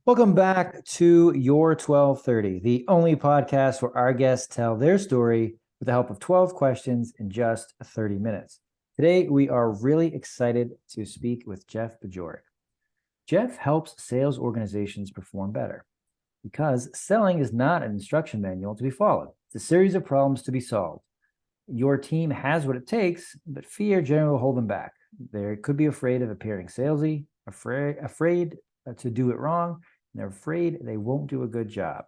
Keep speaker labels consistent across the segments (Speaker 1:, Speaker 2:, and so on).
Speaker 1: Welcome back to Your 1230, the only podcast where our guests tell their story with the help of 12 questions in just 30 minutes. Today, we are really excited to speak with Jeff Bajorek. Jeff helps sales organizations perform better because selling is not an instruction manual to be followed. It's a series of problems to be solved. Your team has what it takes, but fear generally will hold them back. They could be afraid of appearing salesy, afraid to do it wrong, and they're afraid they won't do a good job.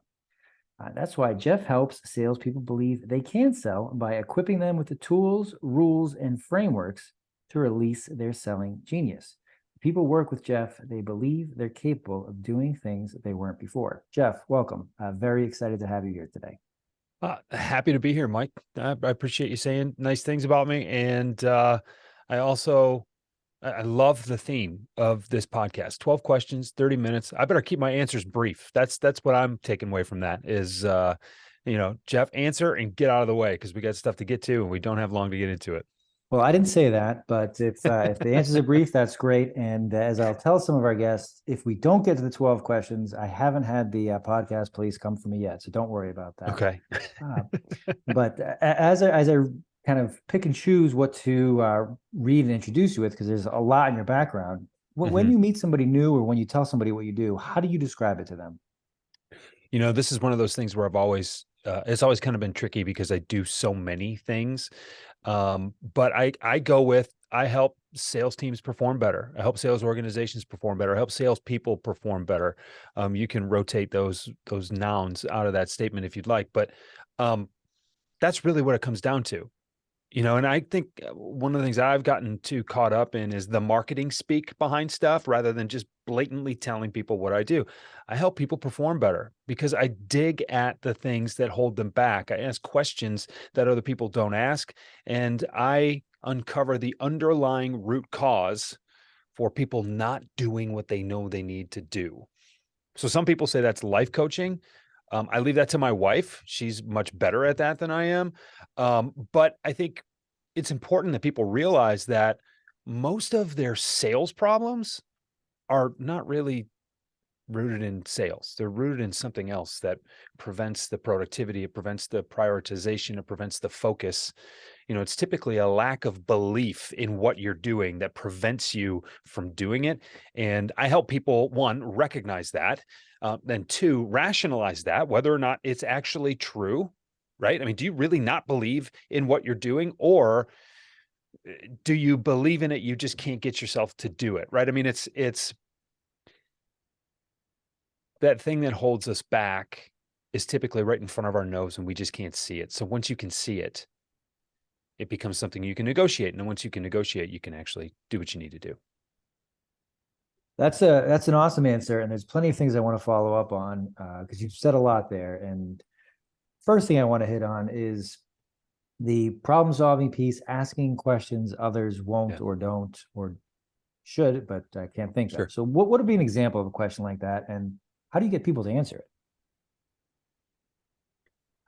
Speaker 1: That's why Jeff helps salespeople believe they can sell by equipping them with the tools, rules, and frameworks to release their selling genius. People work with Jeff, they believe they're capable of doing things that they weren't before. Jeff, welcome. Very excited to have you here today.
Speaker 2: Happy to be here, Mike. I appreciate you saying nice things about me. And I love the theme of this podcast. 12 questions, 30 minutes. I better keep my answers brief. That's what I'm taking away from that is, Jeff, answer and get out of the way because we got stuff to get to and we don't have long to get into it.
Speaker 1: Well, I didn't say that, but if the answers are brief, that's great. And as I'll tell some of our guests, if we don't get to the 12 questions, I haven't had the podcast police come for me yet, so don't worry about that.
Speaker 2: Okay.
Speaker 1: But as I kind of pick and choose what to read and introduce you with, because there's a lot in your background. When you meet somebody new or when you tell somebody what you do, how do you describe it to them?
Speaker 2: This is one of those things where it's always kind of been tricky because I do so many things. But I help sales teams perform better. I help sales organizations perform better. I help salespeople perform better. You can rotate those nouns out of that statement if you'd like, but that's really what it comes down to. And I think one of the things I've gotten too caught up in is the marketing speak behind stuff rather than just blatantly telling people what I do. I help people perform better because I dig at the things that hold them back. I ask questions that other people don't ask, and I uncover the underlying root cause for people not doing what they know they need to do. So some people say that's life coaching. I leave that to my wife. She's much better at that than I am. But I think it's important that people realize that most of their sales problems are not really rooted in sales. They're rooted in something else that prevents the productivity. It prevents the prioritization. It prevents the focus. It's typically a lack of belief in what you're doing that prevents you from doing it. And I help people, one, recognize that, then two, rationalize that, whether or not it's actually true, right? I mean, do you really not believe in what you're doing, or do you believe in it? You just can't get yourself to do it, right? I mean, it's that thing that holds us back is typically right in front of our nose and we just can't see it. So once you can see it, it becomes something you can negotiate. And then once you can negotiate, you can actually do what you need to do.
Speaker 1: That's an awesome answer. And there's plenty of things I want to follow up on because you've said a lot there. And first thing I want to hit on is the problem solving piece, asking questions others won't or don't or should, but I can't think
Speaker 2: Sure.
Speaker 1: of. So what would be an example of a question like that? And how do you get people to answer it?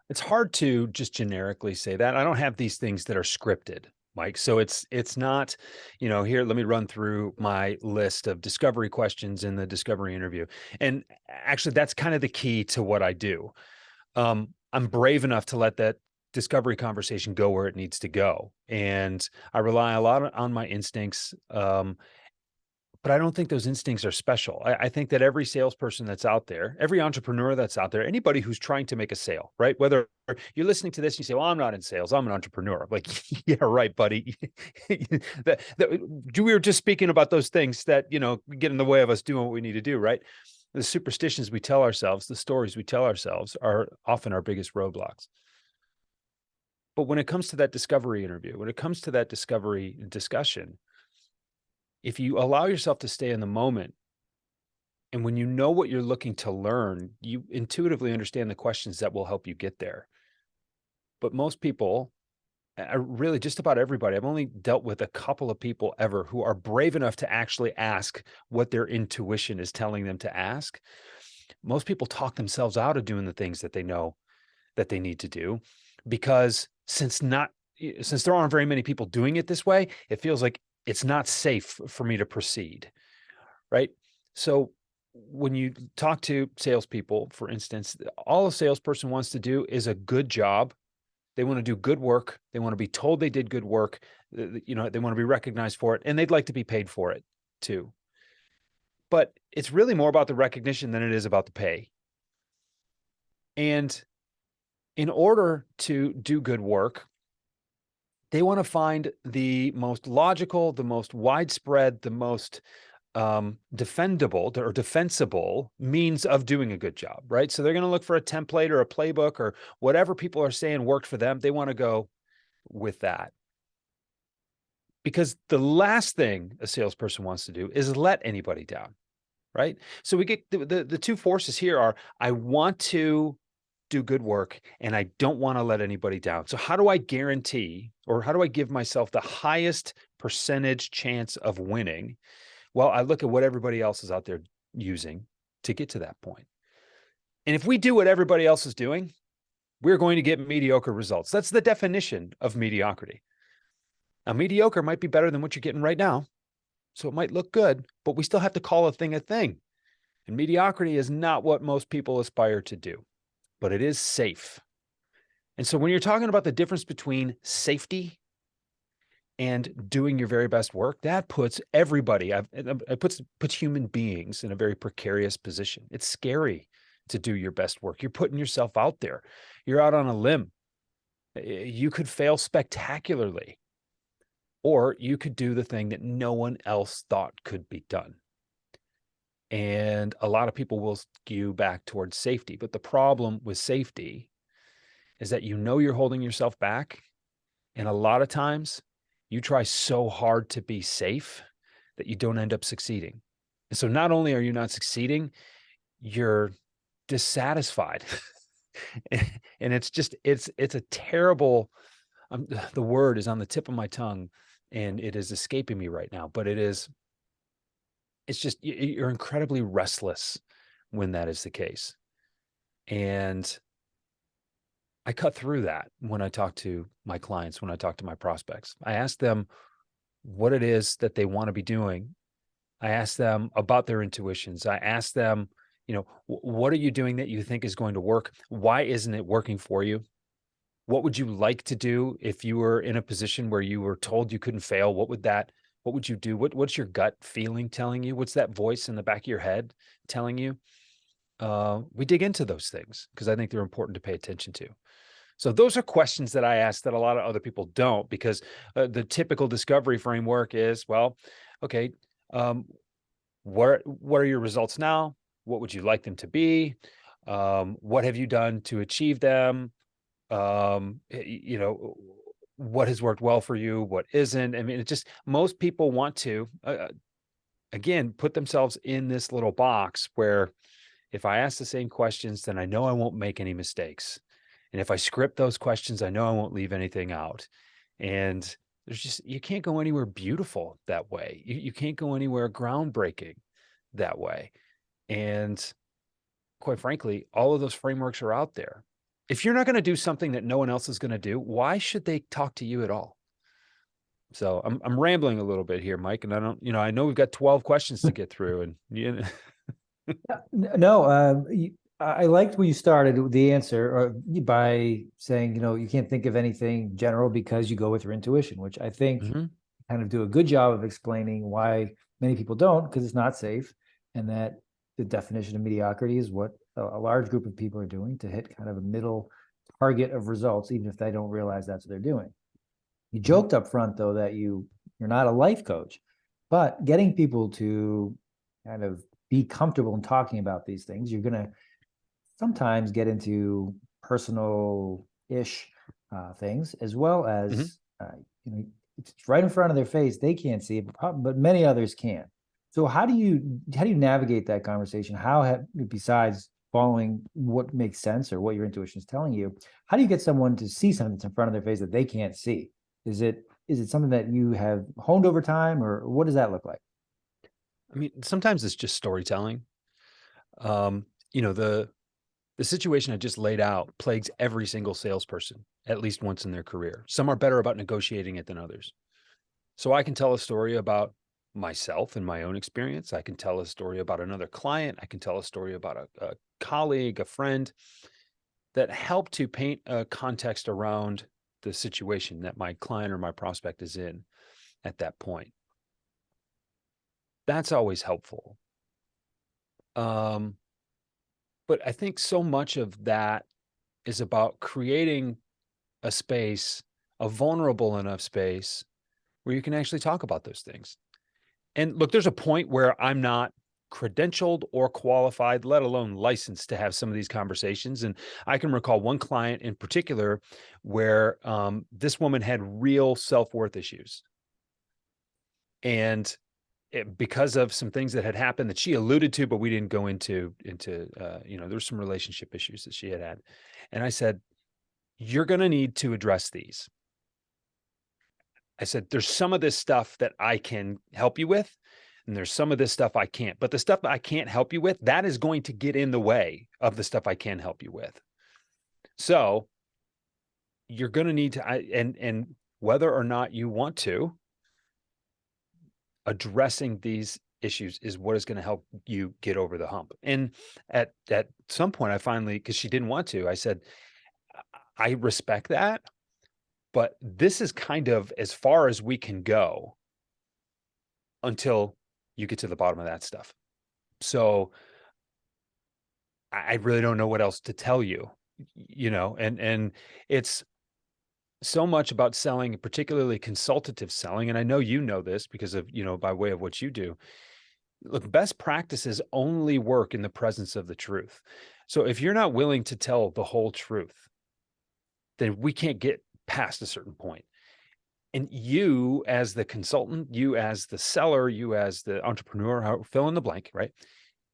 Speaker 2: It's hard to just generically say that. I don't have these things that are scripted, Mike. So it's not, here, let me run through my list of discovery questions in the discovery interview. And actually, that's kind of the key to what I do. I'm brave enough to let that discovery conversation go where it needs to go. And I rely a lot on my instincts. But I don't think those instincts are special. I think that every salesperson that's out there, every entrepreneur that's out there, anybody who's trying to make a sale, right? Whether you're listening to this, and you say, well, I'm not in sales, I'm an entrepreneur. I'm like, yeah, right, buddy. We were just speaking about those things that, get in the way of us doing what we need to do, right? The superstitions we tell ourselves, the stories we tell ourselves are often our biggest roadblocks. But when it comes to that discovery interview, when it comes to that discovery discussion, if you allow yourself to stay in the moment, and when you know what you're looking to learn, you intuitively understand the questions that will help you get there. But most people, really just about everybody, I've only dealt with a couple of people ever who are brave enough to actually ask what their intuition is telling them to ask. Most people talk themselves out of doing the things that they know that they need to do, because since there aren't very many people doing it this way, it feels like it's not safe for me to proceed, right? So when you talk to salespeople, for instance, all a salesperson wants to do is a good job. They want to do good work. They want to be told they did good work. They want to be recognized for it, and they'd like to be paid for it too. But it's really more about the recognition than it is about the pay. And in order to do good work, they want to find the most logical, the most widespread, the most defendable or defensible means of doing a good job, right? So they're going to look for a template or a playbook or whatever people are saying worked for them. They want to go with that. Because the last thing a salesperson wants to do is let anybody down, right? So we get the two forces here are, I want to do good work and I don't want to let anybody down. So how do I guarantee, or how do I give myself the highest percentage chance of winning? Well, I look at what everybody else is out there using to get to that point. And if we do what everybody else is doing, we're going to get mediocre results. That's the definition of mediocrity. Now, mediocre might be better than what you're getting right now, so it might look good, but we still have to call a thing a thing. And mediocrity is not what most people aspire to do, but it is safe. And so when you're talking about the difference between safety and doing your very best work, that puts everybody, it puts human beings in a very precarious position. It's scary to do your best work. You're putting yourself out there. You're out on a limb. You could fail spectacularly, or you could do the thing that no one else thought could be done. And a lot of people will skew back towards safety. But the problem with safety is that you're holding yourself back. And a lot of times you try so hard to be safe that you don't end up succeeding. And so not only are you not succeeding, you're dissatisfied. And it's a terrible, the word is on the tip of my tongue and it is escaping me right now, but it's just, you're incredibly restless when that is the case. And I cut through that when I talk to my clients, when I talk to my prospects. I ask them what it is that they want to be doing. I ask them about their intuitions. I ask them, what are you doing that you think is going to work? Why isn't it working for you? What would you like to do if you were in a position where you were told you couldn't fail? What would you do? What's your gut feeling telling you? What's that voice in the back of your head telling you? We dig into those things because I think they're important to pay attention to. So those are questions that I ask that a lot of other people don't, because the typical discovery framework is, well, okay, what are your results now? What would you like them to be? What have you done to achieve them? What has worked well for you? What isn't? I mean, it's just, most people want to, again, put themselves in this little box where if I ask the same questions, then I know I won't make any mistakes. And if I script those questions, I know I won't leave anything out. And you can't go anywhere beautiful that way. You can't go anywhere groundbreaking that way. And quite frankly, all of those frameworks are out there. If you're not going to do something that no one else is going to do, why should they talk to you at all? So I'm rambling a little bit here, Mike, and I know we've got 12 questions to get through, and
Speaker 1: No, I liked when you started the answer by saying, you can't think of anything general because you go with your intuition, which I think kind of do a good job of explaining why many people don't, because it's not safe. And that the definition of mediocrity is what a large group of people are doing to hit kind of a middle target of results, even if they don't realize that's what they're doing. You joked up front, though, that you're not a life coach, but getting people to kind of be comfortable in talking about these things, you're going to sometimes get into personal-ish things, as well as, it's right in front of their face. They can't see it, but many others can. So how do you navigate that conversation? Besides following what makes sense or what your intuition is telling you, how do you get someone to see something that's in front of their face that they can't see? Is it something that you have honed over time, or what does that look like?
Speaker 2: I mean, sometimes it's just storytelling. The situation I just laid out plagues every single salesperson at least once in their career. Some are better about negotiating it than others. So I can tell a story about myself and my own experience. I can tell a story about another client. I can tell a story about a colleague, a friend, that help to paint a context around the situation that my client or my prospect is in at that point. That's always helpful. But I think so much of that is about creating a space, a vulnerable enough space where you can actually talk about those things. And look, there's a point where I'm not credentialed or qualified, let alone licensed to have some of these conversations. And I can recall one client in particular where this woman had real self-worth issues. And because of some things that had happened that she alluded to, but we didn't go into, there's some relationship issues that she had. And I said, you're going to need to address these. I said, there's some of this stuff that I can help you with, and there's some of this stuff I can't. But the stuff I can't help you with, that is going to get in the way of the stuff I can help you with. So you're going to need to, and whether or not you want to, addressing these issues is what is going to help you get over the hump. And at some point, I finally, because she didn't want to, I said, I respect that, but this is kind of as far as we can go until you get to the bottom of that stuff. So I really don't know what else to tell you, and it's so much about selling, particularly consultative selling. And I know you know this because of, by way of what you do. Look, best practices only work in the presence of the truth. So if you're not willing to tell the whole truth, then we can't get past a certain point. And you as the consultant, you as the seller, you as the entrepreneur, fill in the blank, right?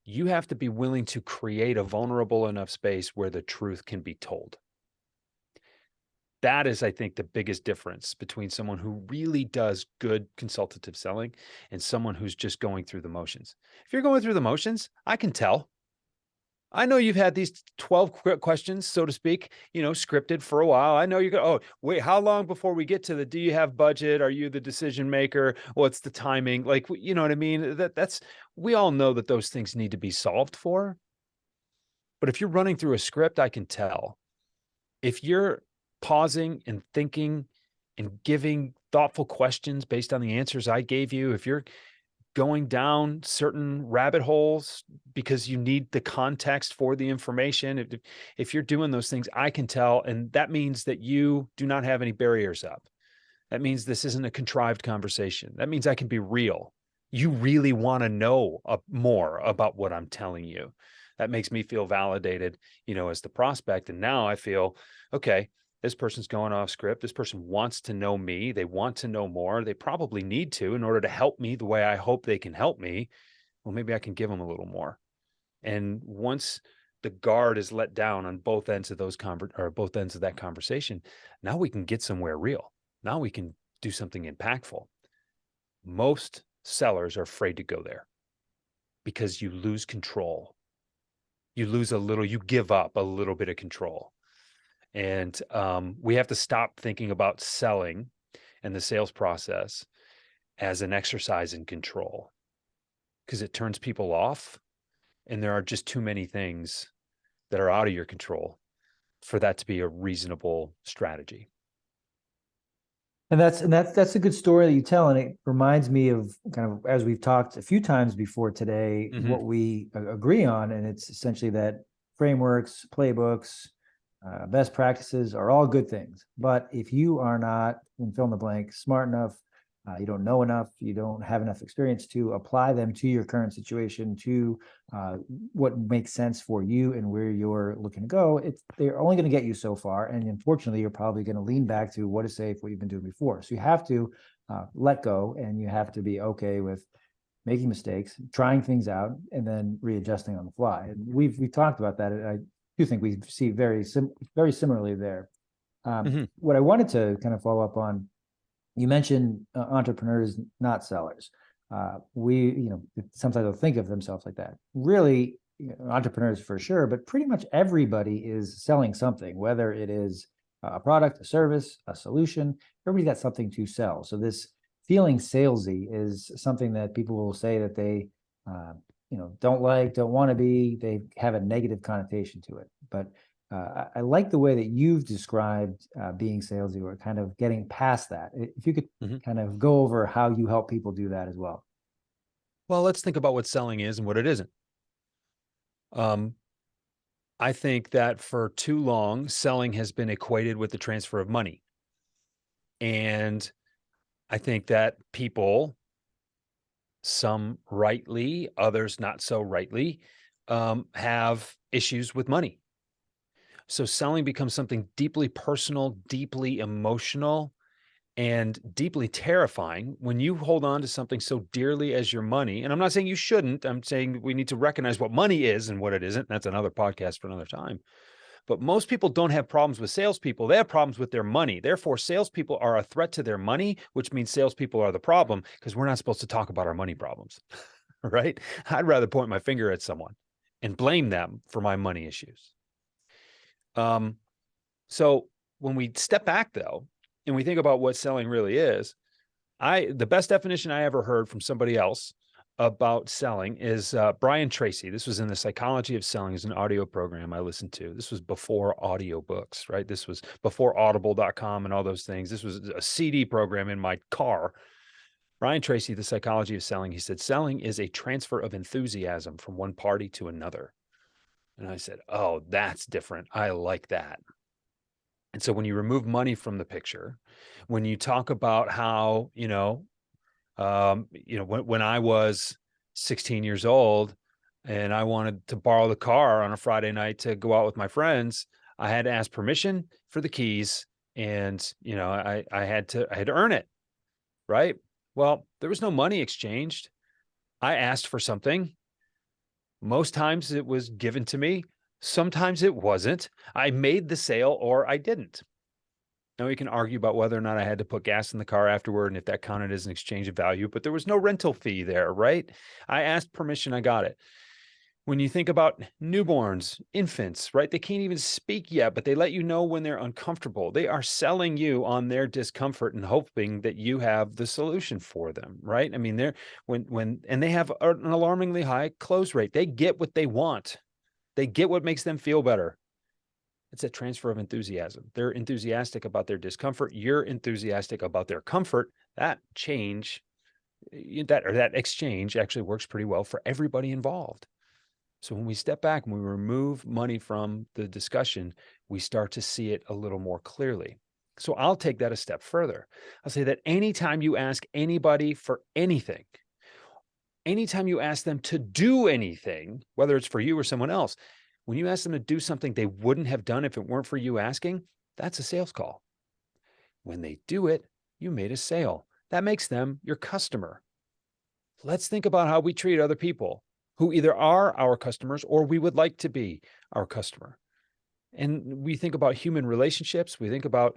Speaker 2: You have to be willing to create a vulnerable enough space where the truth can be told. That is, I think, the biggest difference between someone who really does good consultative selling and someone who's just going through the motions. If you're going through the motions, I can tell. I know you've had these 12 questions, so to speak, scripted for a while. I know you go, oh, wait, how long before we get to the, do you have budget? Are you the decision maker? What's the timing? Like, you know what I mean? We all know that those things need to be solved for. But if you're running through a script, I can tell. If you're pausing and thinking and giving thoughtful questions based on the answers I gave you, if you're going down certain rabbit holes because you need the context for the information, if you're doing those things, I can tell. And that means that you do not have any barriers up. That means this isn't a contrived conversation. That means I can be real. You really want to know more about what I'm telling you. That makes me feel validated, as the prospect. And now I feel, okay, this person's going off script. This person wants to know me. They want to know more. They probably need to in order to help me the way I hope they can help me. Well, maybe I can give them a little more. And once the guard is let down on both ends of both ends of that conversation, now we can get somewhere real. Now we can do something impactful. Most sellers are afraid to go there because you lose control. You give up a little bit of control. And we have to stop thinking about selling and the sales process as an exercise in control, because it turns people off. And there are just too many things that are out of your control for that to be a reasonable strategy.
Speaker 1: And that's a good story that you tell. And it reminds me of kind of, as we've talked a few times before today, what we agree on. And it's essentially that frameworks, playbooks, best practices are all good things. But if you are not, in fill in the blank, smart enough, you don't know enough, you don't have enough experience to apply them to your current situation, to what makes sense for you and where you're looking to go, they're only going to get you so far. And unfortunately, you're probably going to lean back to what is safe, what you've been doing before. So you have to let go, and you have to be okay with making mistakes, trying things out, and then readjusting on the fly. And we've talked about that. I do think we see very similarly there. What I wanted to kind of follow up on, you mentioned entrepreneurs, not sellers. Sometimes they'll think of themselves like that. Really, entrepreneurs for sure, but pretty much everybody is selling something, whether it is a product, a service, a solution. Everybody's got something to sell. So this feeling salesy is something that people will say that they, don't like, don't want to be. They have a negative connotation to it. But I like the way that you've described being salesy, or kind of getting past that. If you could kind of go over how you help people do that as well.
Speaker 2: Well, let's think about what selling is and what it isn't. I think that for too long, selling has been equated with the transfer of money. And I think that people, some rightly, others not so rightly, have issues with money. So selling becomes something deeply personal, deeply emotional, and deeply terrifying when you hold on to something so dearly as your money. And I'm not saying you shouldn't. I'm saying we need to recognize what money is and what it isn't. That's another podcast for another time. But most people don't have problems with salespeople. They have problems with their money. Therefore, salespeople are a threat to their money, which means salespeople are the problem, because we're not supposed to talk about our money problems, right? I'd rather point my finger at someone and blame them for my money issues. So when we step back, though, and we think about what selling really is, the best definition I ever heard from somebody else about selling is Brian Tracy. This was in The Psychology of Selling, is an audio program I listened to. This was before audiobooks, right? This was before audible.com and all those things. This was a CD program in my car. Brian Tracy, The Psychology of Selling, he said, selling is a transfer of enthusiasm from one party to another. And I said, oh, that's different. I like that. And so when you remove money from the picture, when you talk about how, when I was 16 years old and I wanted to borrow the car on a Friday night to go out with my friends, I had to ask permission for the keys, and I had to earn it, right? Well, there was no money exchanged. I asked for something. Most times it was given to me. Sometimes it wasn't. I made the sale or I didn't. Now we can argue about whether or not I had to put gas in the car afterward and if that counted as an exchange of value, but there was no rental fee there, right? I asked permission, I got it. When you think about newborns, infants, right? They can't even speak yet, but they let you know when they're uncomfortable. They are selling you on their discomfort and hoping that you have the solution for them, right? I mean, and they have an alarmingly high close rate. They get what they want. They get what makes them feel better. It's a transfer of enthusiasm. They're enthusiastic about their discomfort. You're enthusiastic about their comfort. That exchange actually works pretty well for everybody involved. So when we step back and we remove money from the discussion, we start to see it a little more clearly. So I'll take that a step further. I'll say that anytime you ask anybody for anything, anytime you ask them to do anything, whether it's for you or someone else, when you ask them to do something they wouldn't have done if it weren't for you asking, that's a sales call. When they do it, you made a sale. That makes them your customer. Let's think about how we treat other people who either are our customers or we would like to be our customer. And we think about human relationships. We think about,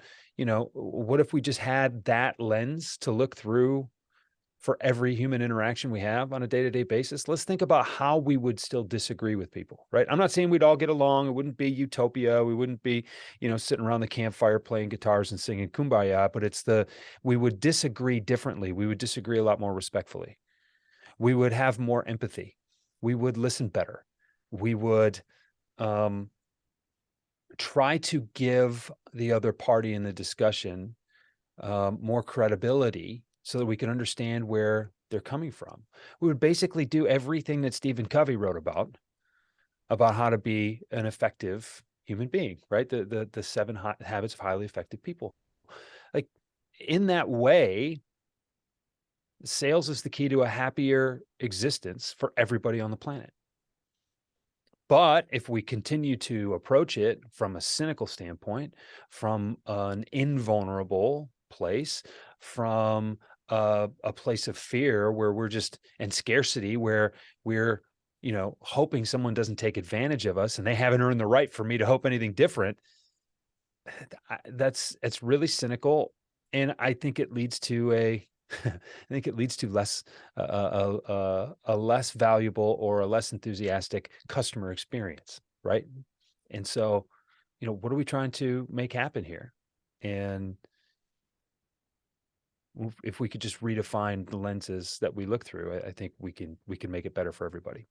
Speaker 2: what if we just had that lens to look through for every human interaction we have on a day-to-day basis? Let's think about how we would still disagree with people, right? I'm not saying we'd all get along. It wouldn't be utopia. We wouldn't be, sitting around the campfire playing guitars and singing Kumbaya, but we would disagree differently. We would disagree a lot more respectfully. We would have more empathy. We would listen better. We would try to give the other party in the discussion more credibility so that we can understand where they're coming from. We would basically do everything that Stephen Covey wrote about how to be an effective human being, right? The 7 habits of highly effective people. Like, in that way, sales is the key to a happier existence for everybody on the planet. But if we continue to approach it from a cynical standpoint, from an invulnerable place, from a place of fear where and scarcity, where we're, hoping someone doesn't take advantage of us and they haven't earned the right for me to hope anything different, it's really cynical. And I think it leads to less a less valuable or a less enthusiastic customer experience, right? And so, what are we trying to make happen here? And if we could just redefine the lenses that we look through, I think we can make it better for everybody.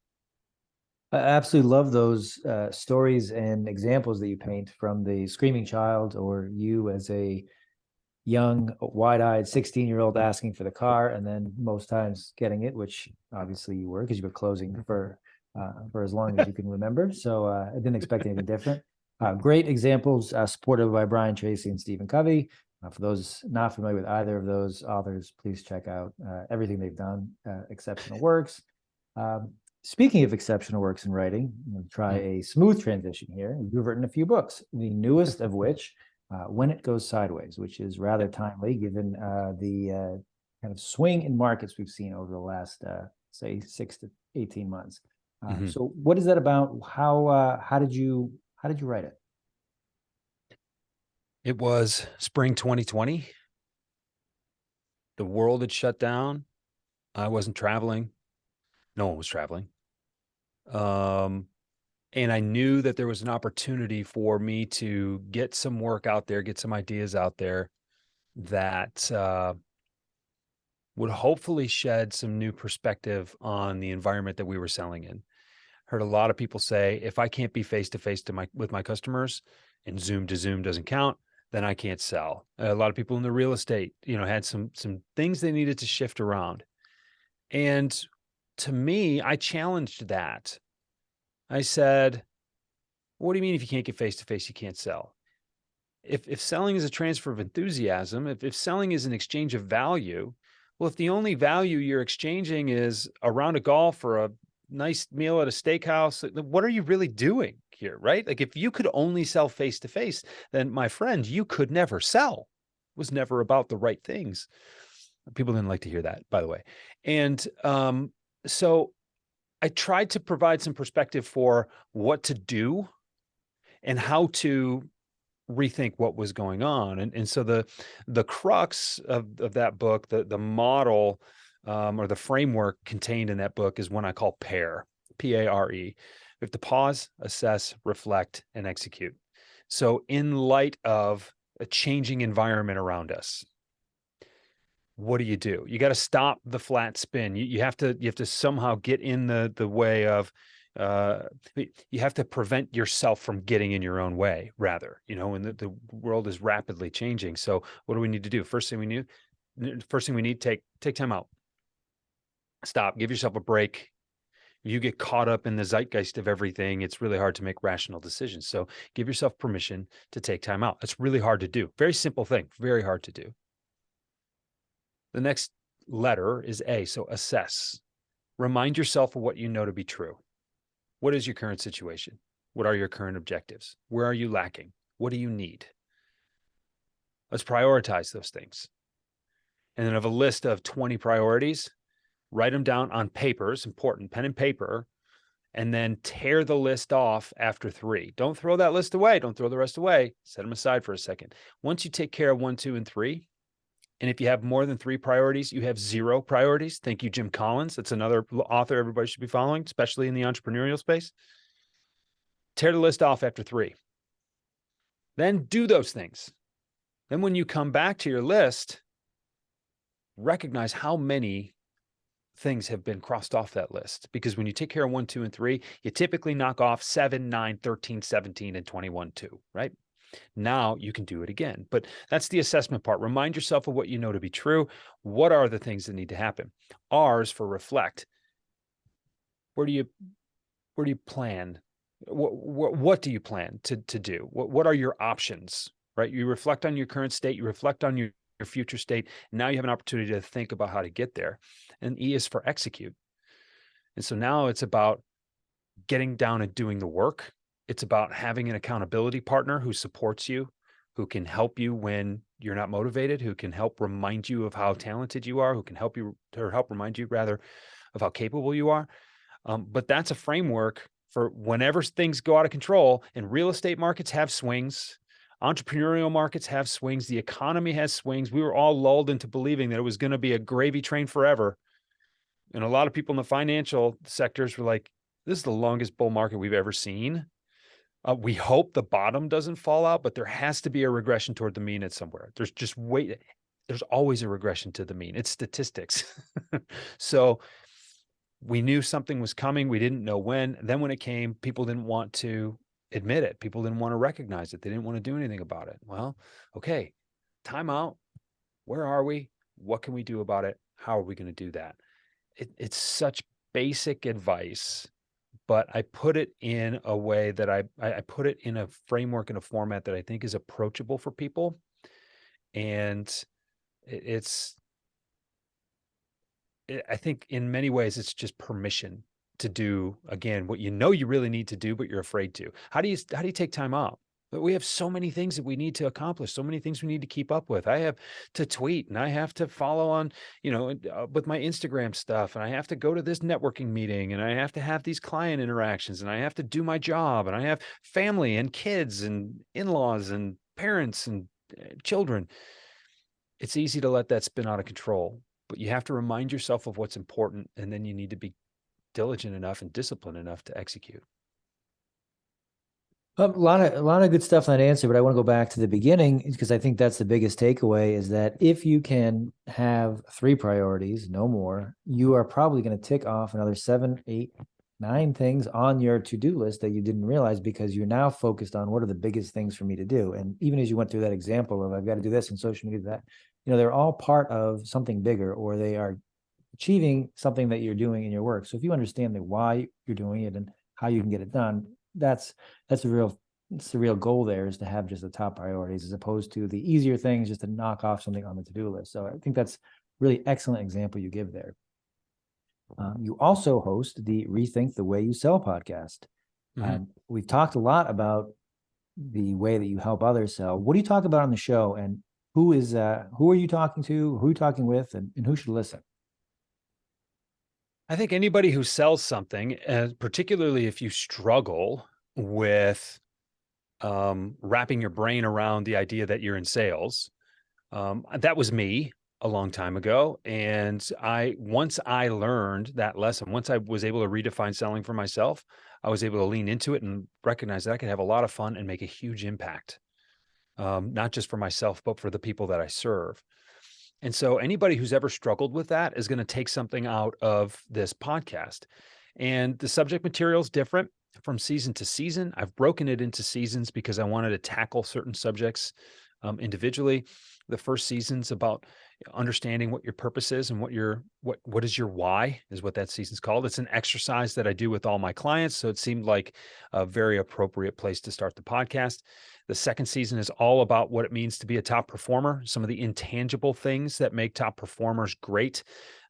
Speaker 1: I absolutely love those stories and examples that you paint, from the screaming child, or you as a young, wide-eyed 16-year-old asking for the car, and then most times getting it, which obviously you were, because you were closing for as long as you can remember. So I didn't expect anything different. Great examples, supported by Brian Tracy and Stephen Covey. For those not familiar with either of those authors, please check out everything they've done. Exceptional works. Speaking of exceptional works in writing, I'm going to try a smooth transition here. You've written a few books, the newest of which, When It Goes Sideways, which is rather timely given the kind of swing in markets we've seen over the last, say, 6 to 18 months. So what is that about? How did you write it?
Speaker 2: It was spring 2020. The world had shut down. I wasn't traveling. No one was traveling. And I knew that there was an opportunity for me to get some work out there, get some ideas out there that would hopefully shed some new perspective on the environment that we were selling in. Heard a lot of people say, if I can't be face to face with my customers, and Zoom to Zoom doesn't count, then I can't sell. A lot of people in the real estate, had some things they needed to shift around. And to me, I challenged that. I said, what do you mean if you can't get face to face, you can't sell? If selling is a transfer of enthusiasm, if selling is an exchange of value, well, if the only value you're exchanging is a round of golf or a nice meal at a steakhouse, what are you really doing here, right? Like, if you could only sell face to face, then my friend, you could never sell. It was never about the right things. People didn't like to hear that, by the way. And so I tried to provide some perspective for what to do and how to rethink what was going on. And so the crux of that book, the model or the framework contained in that book, is one I call PARE, P-A-R-E. We have to pause, assess, reflect, and execute. So in light of a changing environment around us, what do? You got to stop the flat spin. You have to somehow get in the way of, you have to prevent yourself from getting in your own way, rather, and the world is rapidly changing. So what do we need to do? First thing we need, take time out. Stop, give yourself a break. You get caught up in the zeitgeist of everything, it's really hard to make rational decisions. So give yourself permission to take time out. It's really hard to do. Very simple thing, very hard to do. The next letter is A, so assess. Remind yourself of what you know to be true. What is your current situation? What are your current objectives? Where are you lacking? What do you need? Let's prioritize those things. And then of a list of 20 priorities, write them down on paper. It's important, pen and paper, and then tear the list off after 3. Don't throw that list away. Don't throw the rest away. Set them aside for a second. Once you take care of 1, 2, and 3, and if you have more than 3 priorities, you have 0 priorities. Thank you, Jim Collins. That's another author everybody should be following, especially in the entrepreneurial space. Tear the list off after 3. Then do those things. Then when you come back to your list, recognize how many things have been crossed off that list. Because when you take care of 1, 2, and 3, you typically knock off 7, 9, 13, 17, and 21 too, right? Now you can do it again. But that's the assessment part. Remind yourself of what you know to be true. What are the things that need to happen? R's for reflect. Where do you plan? What do you plan to do? What are your options, right? You reflect on your current state. You reflect on your future state. Now you have an opportunity to think about how to get there. And E is for execute. And so now it's about getting down and doing the work. It's about having an accountability partner who supports you, who can help you when you're not motivated, who can help remind you of how talented you are, who can help remind you rather of how capable you are. But that's a framework for whenever things go out of control. And real estate markets have swings. Entrepreneurial markets have swings. The economy has swings. We were all lulled into believing that it was going to be a gravy train forever. And a lot of people in the financial sectors were like, this is the longest bull market we've ever seen. We hope the bottom doesn't fall out, but there has to be a regression toward the mean at somewhere. There's just there's always a regression to the mean. It's statistics. So we knew something was coming. We didn't know when. Then when it came, people didn't want to admit it. People didn't want to recognize it. They didn't want to do anything about it. Well, okay, time out. Where are we? What can we do about it? How are we going to do that? It's such basic advice, but I put it in a way that I put it in a framework, in a format that I think is approachable for people. And it's I think in many ways it's just permission to do, again, what you know you really need to do, but you're afraid to. How do you take time out? But we have so many things that we need to accomplish, so many things we need to keep up with. I have to tweet, and I have to follow on, with my Instagram stuff, and I have to go to this networking meeting, and I have to have these client interactions, and I have to do my job, and I have family and kids and in-laws and parents and children. It's easy to let that spin out of control, but you have to remind yourself of what's important, and then you need to be diligent enough and disciplined enough to execute.
Speaker 1: A lot of good stuff in that answer, but I want to go back to the beginning because I think that's the biggest takeaway is that if you can have 3 priorities, no more, you are probably going to tick off another 7, 8, 9 things on your to-do list that you didn't realize because you're now focused on what are the biggest things for me to do. And even as you went through that example of I've got to do this and social media, that, they're all part of something bigger, or they are achieving something that you're doing in your work. So if you understand the why you're doing it and how you can get it done, that's the real goal there, is to have just the top priorities as opposed to the easier things just to knock off something on the to-do list. So I think that's really excellent example you give there. You also host the Rethink the Way You Sell podcast. We've talked a lot about the way that you help others sell. What do you talk about on the show, and who are you talking to, who are you talking with, and who should listen?
Speaker 2: I think anybody who sells something, particularly if you struggle with wrapping your brain around the idea that you're in sales, that was me a long time ago. And once I learned that lesson, once I was able to redefine selling for myself, I was able to lean into it and recognize that I could have a lot of fun and make a huge impact, not just for myself, but for the people that I serve. And so anybody who's ever struggled with that is going to take something out of this podcast. And the subject material is different from season to season. I've broken it into seasons because I wanted to tackle certain subjects individually. The first season's about understanding what your purpose is and what is your why, is what that season's called. It's an exercise that I do with all my clients, so it seemed like a very appropriate place to start the podcast. The second season is all about what it means to be a top performer, some of the intangible things that make top performers great.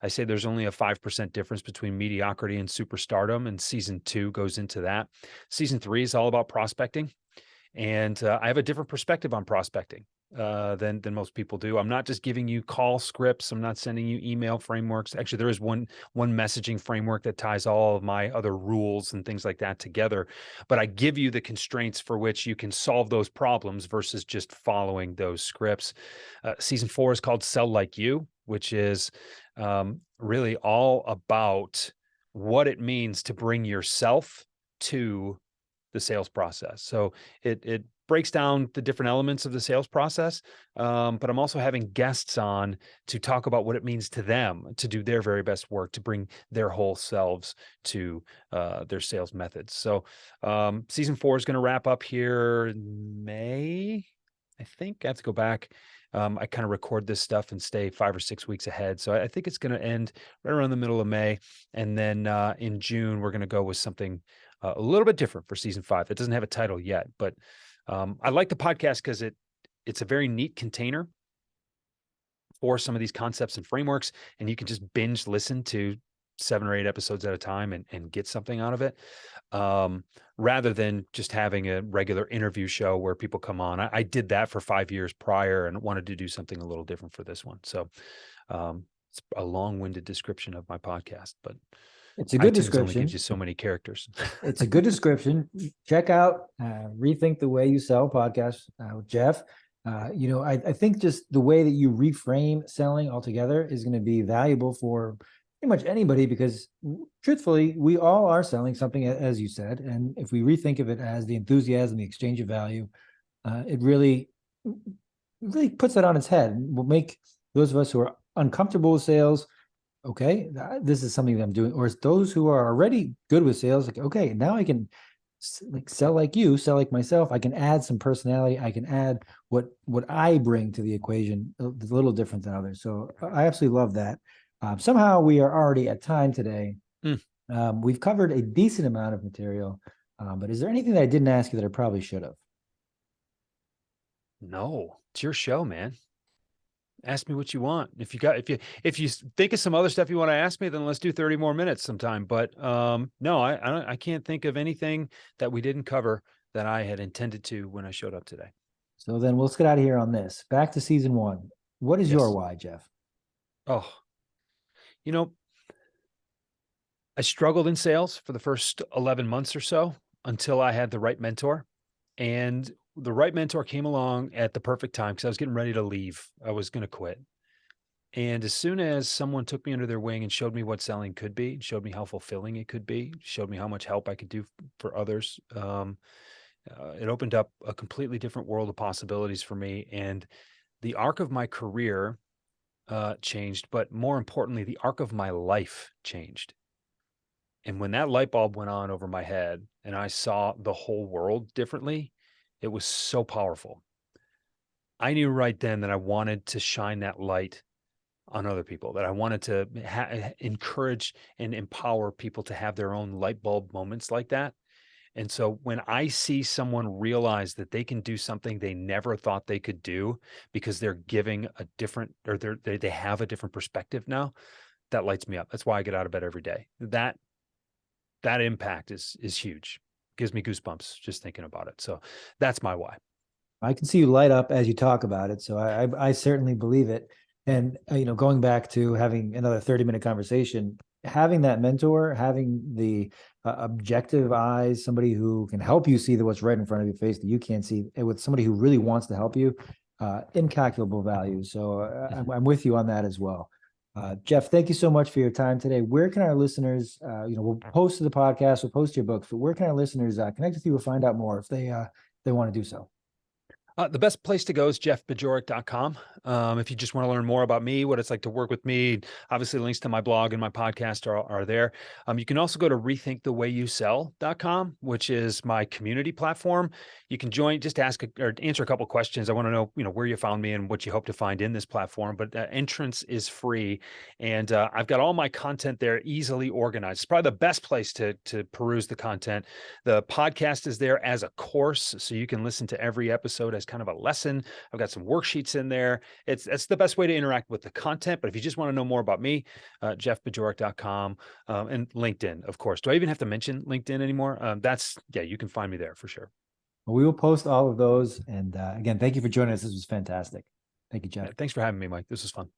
Speaker 2: I say there's only a 5% difference between mediocrity and superstardom, and season 2 goes into that. Season 3 is all about prospecting. And I have a different perspective on prospecting than most people do. I'm not just giving you call scripts. I'm not sending you email frameworks. Actually, there is one messaging framework that ties all of my other rules and things like that together. But I give you the constraints for which you can solve those problems versus just following those scripts. Season 4 is called Sell Like You, which is really all about what it means to bring yourself to the sales process. So it breaks down the different elements of the sales process, but I'm also having guests on to talk about what it means to them to do their very best work, to bring their whole selves to their sales methods. So season 4 is going to wrap up here in May. I think I have to go back. I kind of record this stuff and stay 5 or 6 weeks ahead. So I think it's going to end right around the middle of May. And then in June, we're going to go with something a little bit different for season 5. It doesn't have a title yet, but I like the podcast because it's a very neat container for some of these concepts and frameworks, and you can just binge listen to 7 or 8 episodes at a time and get something out of it, rather than just having a regular interview show where people come on. I did that for 5 years prior and wanted to do something a little different for this one. So it's a long-winded description of my podcast, but
Speaker 1: it's a good
Speaker 2: iTunes
Speaker 1: description.
Speaker 2: only gives you so many characters.
Speaker 1: It's a good description. Check out Rethink the Way You Sell podcast with Jeff. I think just the way that you reframe selling altogether is going to be valuable for pretty much anybody, because truthfully, we all are selling something, as you said. And if we rethink of it as the enthusiasm, the exchange of value, it really puts that on its head and will make Those of us who are uncomfortable with sales, okay, this is something that I'm doing. Or it's those who are already good with sales, like, okay, now I can like sell like you, sell like myself. I can add some personality. I can add what I bring to the equation. It's a little different than others. So I absolutely love that. Somehow we are already at time today.
Speaker 2: Mm.
Speaker 1: We've covered a decent amount of material, but is there anything that I didn't ask you that I probably should have?
Speaker 2: No, it's your show, man. Ask me what you want. If you think of some other stuff you want to ask me, then let's do 30 more minutes sometime. But no, I can't think of anything that we didn't cover that I had intended to when I showed up today.
Speaker 1: So then let's get out of here on this. Back to season one. What is your
Speaker 2: Yes.
Speaker 1: why, Jeff?
Speaker 2: Oh, you know, I struggled in sales for the first 11 months or so until I had the right mentor. And the right mentor came along at the perfect time because I was getting ready to leave. I was going to quit. And as soon as someone took me under their wing and showed me what selling could be, showed me how fulfilling it could be, showed me how much help I could do for others, it opened up a completely different world of possibilities for me. And the arc of my career changed, but more importantly, the arc of my life changed. And when that light bulb went on over my head and I saw the whole world differently, it was so powerful. I knew right then that I wanted to shine that light on other people, that I wanted to encourage and empower people to have their own light bulb moments like that. And so when I see someone realize that they can do something they never thought they could do because they're giving a different, or they have a different perspective now, that lights me up. That's why I get out of bed every day. That impact is huge. Gives me goosebumps just thinking about it. So that's my why.
Speaker 1: I can see you light up as you talk about it. So I certainly believe it. And, going back to having another 30-minute conversation, having that mentor, having the objective eyes, somebody who can help you see what's right in front of your face that you can't see, and with somebody who really wants to help you, incalculable value. So I'm with you on that as well. Jeff, thank you so much for your time today. Where can our listeners, we'll post to the podcast, we'll post your books, but where can our listeners connect with you or find out more if they want to do so?
Speaker 2: The best place to go is jeffbajorek.com. If you just want to learn more about me, what it's like to work with me, obviously links to my blog and my podcast are there. You can also go to rethinkthewayyousell.com, which is my community platform. You can join, just ask or answer a couple questions. I want to know, where you found me and what you hope to find in this platform, but entrance is free. And I've got all my content there easily organized. It's probably the best place to peruse the content. The podcast is there as a course, so you can listen to every episode as kind of a lesson. I've got some worksheets in there. That's the best way to interact with the content. But if you just want to know more about me, jeffbajorek.com, and LinkedIn, of course. Do I even have to mention LinkedIn anymore? You can find me there for sure.
Speaker 1: Well, we will post all of those. And again, thank you for joining us. This was fantastic. Thank you, Jeff.
Speaker 2: Thanks for having me, Mike. This was fun.